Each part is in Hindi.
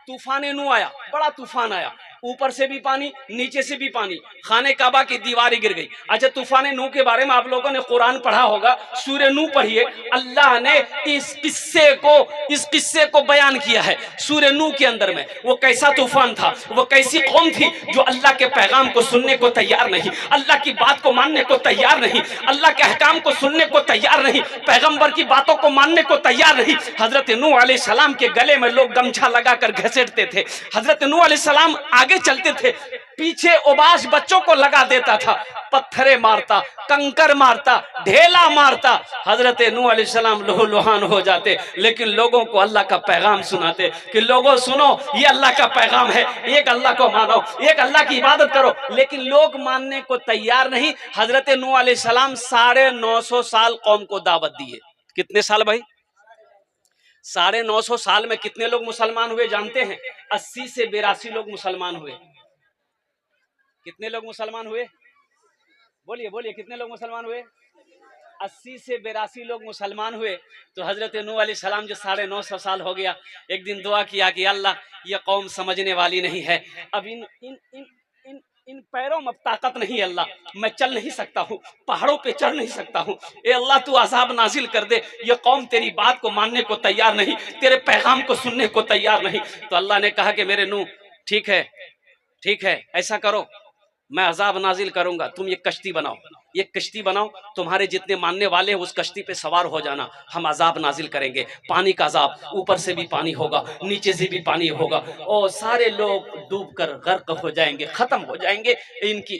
तूफान नू आया, बड़ा तूफान आया, ऊपर से भी पानी नीचे से भी पानी, खाने काबा की दीवारें गिर गई। अच्छा, तूफान नू के बारे में आप लोगों ने कुरान पढ़ा होगा, सूरह नू पढ़िए, अल्लाह ने इस किस्से को बयान किया है सूरह नू के अंदर में। वो कैसा तूफान था, वो कैसी कौम थी जो अल्लाह के पैगाम को सुनने को तैयार नहीं, अल्लाह की बात को मानने को तैयार नहीं, अल्लाह के अहकाम को सुनने को तैयार नहीं, पैगंबर की बातों को मानने को तैयार नहीं। हजरत नूह अलैहिस्सलाम के गले में लोग गमछा लगाकर घसीटते थे, हजरत नूह अलैहिस्सलाम आगे चलते थे, पीछे उबास बच्चों को लगा देता था, पत्थरे मारता, कंकर मारता, ढेला मारता, हजरत नूह अलैहिस्सलाम लहूलुहान हो जाते, लेकिन लोगों को अल्लाह का पैगाम सुनाते कि लोगों सुनो, ये अल्लाह का पैगाम है, एक अल्लाह को मानो, एक अल्लाह की इबादत करो। लेकिन लोग मानने को तैयार नहीं। हजरत नूह अलैहिस्सलाम 950 साल कौम को दावत दिए। कितने साल भाई? 950 साल में कितने लोग मुसलमान हुए जानते हैं? 80 से 82 लोग मुसलमान हुए। कितने लोग मुसलमान हुए? बोलिए बोलिए, कितने लोग मुसलमान हुए? 80 से 82 लोग मुसलमान हुए। तो हजरत नूह अलैहिस्सलाम जो 950 साल हो गया, एक दिन दुआ किया कि अल्लाह, ये कौम समझने वाली नहीं है, अब इन इन इन इन इन पैरों में ताकत नहीं है अल्लाह, मैं चल नहीं सकता हूँ, पहाड़ों पे चढ़ नहीं सकता हूँ, ए अल्लाह तू अज़ाब नाजिल कर दे, ये कौम तेरी बात को मानने को तैयार नहीं, तेरे पैगाम को सुनने को तैयार नहीं। तो अल्लाह ने कहा कि मेरे नूह, ठीक है, ऐसा करो, मैं अजाब नाजिल करूंगा, तुम ये कश्ती बनाओ, ये कश्ती बनाओ, तुम्हारे जितने मानने वाले हैं उस कश्ती पे सवार हो जाना, हम अजाब नाजिल करेंगे, पानी का अजाब, ऊपर से भी पानी होगा, नीचे से भी पानी होगा, और सारे लोग डूबकर गर्क हो जाएंगे, खत्म हो जाएंगे।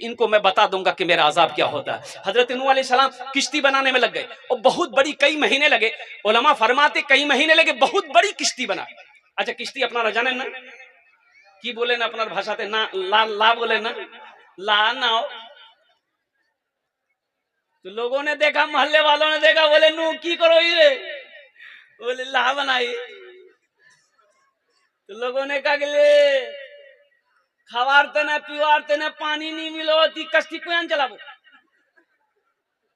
इनको मैं बता दूंगा कि मेरा अजाब क्या होता है। हजरत नूह अलैहिस्सलाम किश्ती बनाने में लग गए, और बहुत बड़ी, कई महीने लगे, उलमा फरमाते कई महीने लगे, बहुत बड़ी किश्ती बना। अच्छा, किश्ती अपना जाने ना की बोले ना, अपना भाषाते ना ला बोले ना, ला ना हो। तो लोगों ने देखा, मोहल्ले वालों ने देखा, बोले नू की करो ये, बोले ला बनाई। तो लोगों ने कहा कि ले खवारते ना पीवारते ना, पानी नहीं मिलो, कश्ती क्यों चलाबो।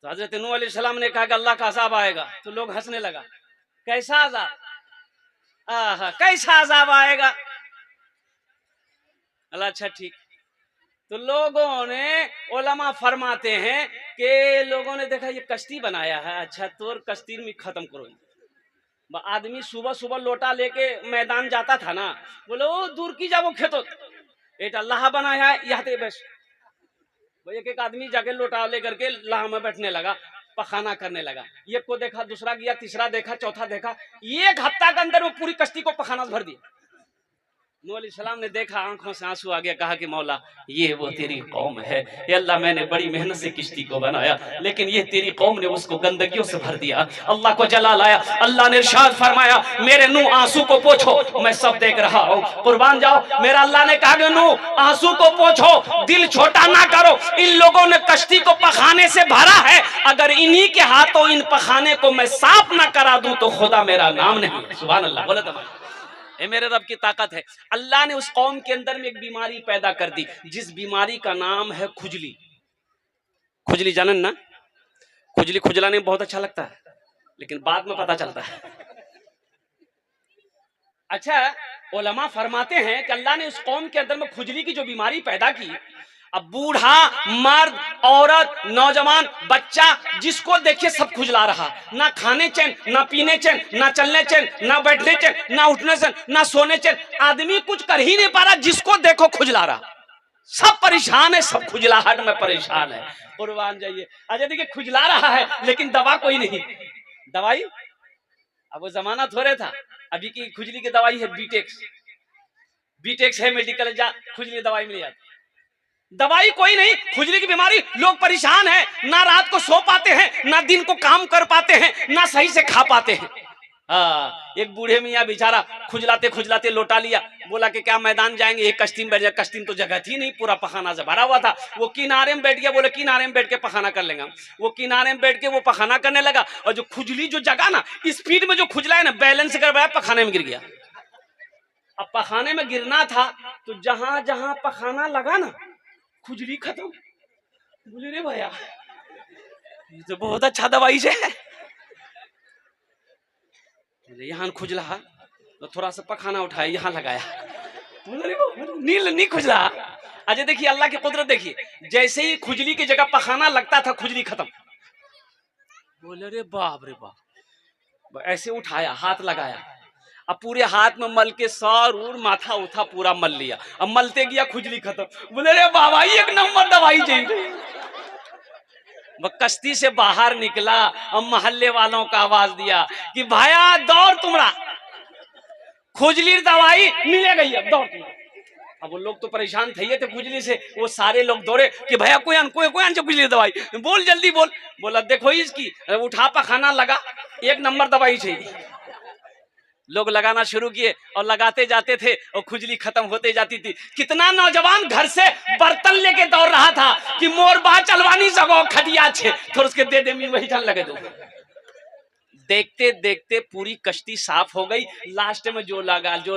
तो हजरत नूह अलैहिस्सलाम ने कहा कि अल्लाह का अजाब आएगा। तो लोग हंसने लगा, कैसा अजाब, कैसा अजाब आएगा। अल्लाह, अच्छा ठीक। तो लोगों ने, उलमा फरमाते हैं कि लोगों ने देखा ये कश्ती बनाया है, अच्छा तो कश्ती में खत्म करो। आदमी सुबह सुबह लोटा लेके मैदान जाता था ना, बोले ओ दूर की जाओ खेतो, एक अल्लाह बनाया है यहाँ बस। एक एक आदमी जाके लोटा लेकर के लाह में बैठने लगा, पखाना करने लगा, एक को देखा, दूसरा गया, तीसरा देखा, चौथा देखा, एक हफ्ता के अंदर वो पूरी कश्ती को पखाना भर दिया। नूह अलैहिस्सलाम ने देखा, आंखों से आंसू आ गया, कहा कि मौला ये वो तेरी कौम है, ये अल्लाह मैंने बड़ी मेहनत से किश्ती को बनाया, लेकिन ये तेरी कौम ने उसको गंदगियों से भर दिया। अल्लाह को जलाल आया, अल्लाह ने इरशाद फरमाया, मेरे नूह आंसू को पोंछो, मैं सब देख रहा हूँ, कुर्बान जाओ। मेरा अल्लाह ने कहा कि नूह आंसू को पोंछो, दिल छोटा ना करो, इन लोगों ने कश्ती को पखाने से भरा है, अगर इन्हीं के हाथों इन पखाने को मैं साफ ना करा दूं तो खुदा मेरा नाम नहीं। सुभान अल्लाह, बोले तो ये मेरे रब की ताकत है। अल्लाह ने उस कौम के अंदर में एक बीमारी पैदा कर दी, जिस बीमारी का नाम है खुजली। खुजली जानन ना, खुजली खुजलाने में बहुत अच्छा लगता है, लेकिन बाद में पता चलता है। अच्छा, उलमा फरमाते हैं कि अल्लाह ने उस कौम के अंदर में खुजली की जो बीमारी पैदा की, अब बूढ़ा, मर्द, औरत, नौजवान, बच्चा, जिसको देखिए सब खुजला रहा, ना खाने चैन, ना पीने चैन, ना चलने चैन, ना बैठने चैन, ना उठने चैन, ना सोने चैन, आदमी कुछ कर ही नहीं पा रहा, जिसको देखो खुजला रहा, सब परेशान है, सब खुजलाहट में परेशान है। कुर्बान जाइए। अच्छा देखिए, खुजला रहा है लेकिन दवा कोई नहीं, दवाई अब वो जमाना थोड़े था, अभी की खुजली की दवाई है बीटेक्स है, मेडिकल जा खुजली दवाई मिल जाती, दवाई कोई नहीं, खुजली की बीमारी, लोग परेशान हैं, ना रात को सो पाते हैं, ना दिन को काम कर पाते हैं, ना सही से खा पाते हैं। एक बूढ़े मियाँ बेचारा खुजलाते खुजलाते लोटा लिया, बोला कि क्या मैदान जाएंगे, एक कश्ती में बैठ जाए, कश्ती में तो जगह थी नहीं, पूरा पखाना से भरा हुआ था। वो किनारे में बैठ गया, बोले किनारे में बैठ के पखाना कर लेंगे। वो किनारे में बैठ के वो पखाना करने लगा, और जो खुजली जो जगह ना, स्पीड में जो खुजला है ना, बैलेंस कर पाया, पखाने में गिर गया। अब पखाने में गिरना था तो जहां जहां पखाना लगा ना, खुजली खत्म। बोले रे भैया, ये तो बहुत अच्छा दवाई से है। यहाँ खुजला तो थोड़ा सा पखाना उठाया, यहाँ लगाया, नील नहीं खुजला। अजय देखिए अल्लाह की कुदरत देखिए, जैसे ही खुजली की जगह पखाना लगता था खुजली खत्म। बोले रे बाप रे बाप, ऐसे उठाया हाथ लगाया, अब पूरे हाथ में मल के सर उर माथा उठा पूरा मल लिया, अब मलते गया खुजली खत्म। बोले रे बाबा एक नंबर दवाई चाहिए। वह कश्ती से बाहर निकला, अब मोहल्ले वालों का आवाज दिया कि भाया दौड़ तुमरा, खुजली दवाई मिले गई, अब दौड़ तुमरा। अब वो लोग तो परेशान थे खुजली से, वो सारे लोग दौड़े कि भैया कोई खुजली दवाई बोल, जल्दी बोल। बोला देखो इसकी उठा पखाना लगा, एक नंबर दवाई चाहिए। लोग लगाना शुरू किए और लगाते जाते थे और खुजली खत्म होते जाती थी। कितना नौजवान घर से बर्तन लेके दौड़ रहा था कि मोर बा चलवानी सको खटिया छे थोड़ा उसके दे दे वही चल लगे। दो देखते देखते पूरी कश्ती साफ हो गई। लास्ट में जो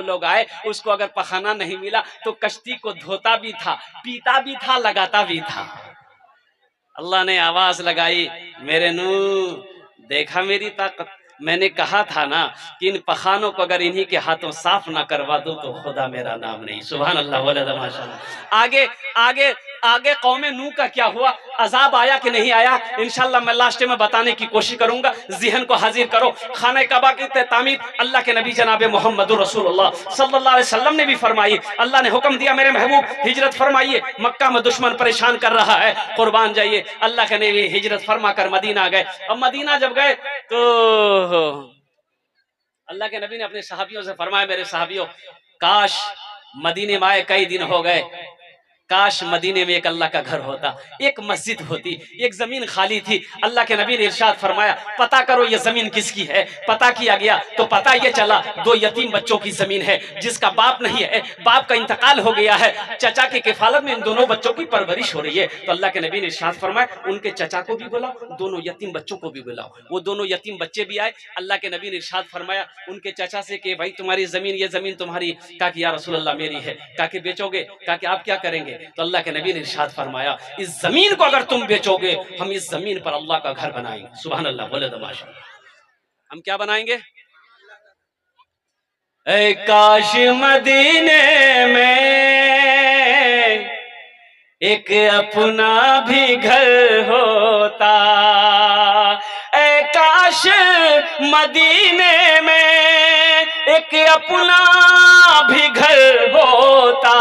लोग आए उसको अगर पखाना नहीं मिला तो कश्ती को धोता भी था, पीता भी था, लगाता भी था। अल्लाह ने आवाज लगाई, मेरे नू देखा मेरी ताकत, मैंने कहा था ना कि इन पखानों को अगर इन्हीं के हाथों साफ ना करवा दूं तो खुदा मेरा नाम नहीं। सुभान अल्लाह वल्लाह माशाअल्लाह। आगे आगे आगे कौमे नूह का क्या हुआ, अजाब आया कि नहीं आया, इंशाल्लाह मैं लास्ट में बताने की कोशिश करूंगा। ज़हन को हाजिर करो, खाना काबा की तामीर अल्लाह के नबी जनाब मोहम्मद रसूलुल्लाह सल्लल्लाहु अलैहि वसल्लम ने भी फरमाई। अल्लाह ने हुक्म दिया मेरे महबूब हिजरत फरमाइए, मक्का में दुश्मन परेशान कर रहा है, कुर्बान जाइए। अल्लाह के नबी हिजरत फरमा कर मदीना गए। अब मदीना जब गए तो अल्लाह के नबी ने अपने सहाबियों से फरमाया, मेरे सहाबियों काश मदीने में आए कई दिन हो गए, काश मदीने में एक अल्लाह का घर होता, एक मस्जिद होती, एक जमीन खाली थी। अल्लाह के नबी ने इरशाद फरमाया पता करो ये जमीन किसकी है। पता किया गया तो पता ये चला दो यतीम बच्चों की जमीन है, जिसका बाप नहीं है, बाप का इंतकाल हो गया है, चचा की किफालत में इन दोनों बच्चों की परवरिश हो रही है। तो अल्लाह के नबी ने इरशाद फरमाया उनके चचा को भी बुलाओ, दोनों यतीम बच्चों को भी बुलाओ। वो दोनों यतीम बच्चे भी आए। अल्लाह के नबी ने इरशाद फरमाया उनके चचा से कि भाई तुम्हारी जमीन, ये जमीन तुम्हारी? कहा कि या रसूल अल्लाह मेरी है। कहा कि बेचोगे? कहा कि आप क्या करेंगे? तो अल्लाह के नबी ने इरशाद फरमाया इस जमीन को अगर तुम बेचोगे हम इस जमीन पर अल्लाह का घर बनाएंगे। सुभान अल्लाह बोले तो माशाअल्लाह। हम क्या बनाएंगे? ऐ काश मदीने में एक अपना भी घर होता, ऐ काश मदीने में एक अपना भी घर होता,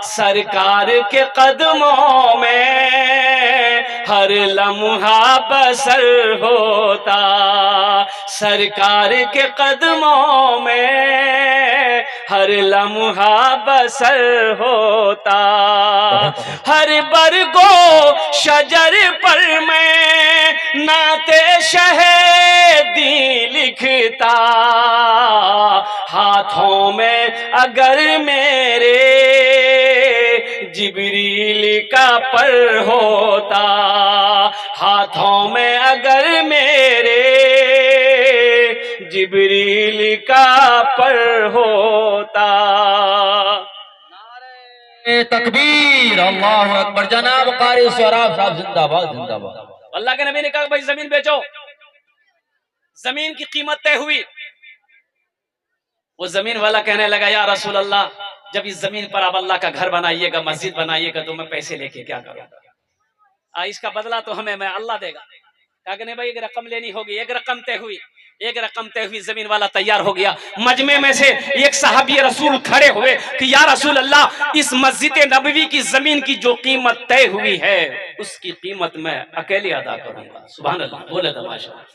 सरकार के कदमों में हर लम्हा बसर होता, सरकार के कदमों में हर लम्हा बसर होता, हर बरगो शजर पर मैं नाते शहीदी लिखता, हाथों में अगर मेरे जिब्रील का पर होता, हाथों में अगर मेरे जिब्रील का पर होता। तकबीर, अल्लाहु अकबर। जनाब कारी शराब साहब जिंदाबाद जिंदाबाद। अल्लाह के नबी ने कहा भाई जमीन बेचो। जमीन की कीमत तय हुई। वो जमीन वाला कहने लगा या रसूल अल्लाह जब इस जमीन पर आप अल्लाह का घर बनाइएगा, मस्जिद बनाइएगा तो मैं पैसे लेके क्या करूंगा? इसका बदला तो हमें मैं अल्लाह देगा। कहा कि नहीं भाई एक रकम लेनी होगी। एक रकम तय हुई, एक रकम तय हुई। जमीन वाला तैयार हो गया। मजमे में से एक सहाबी रसूल खड़े हुए कि या रसूल अल्लाह इस मस्जिद नबवी की जमीन की जो कीमत तय हुई है उसकी कीमत मैं अकेले अदा करूंगा। सुभान अल्लाह बोले तो माशाअल्लाह।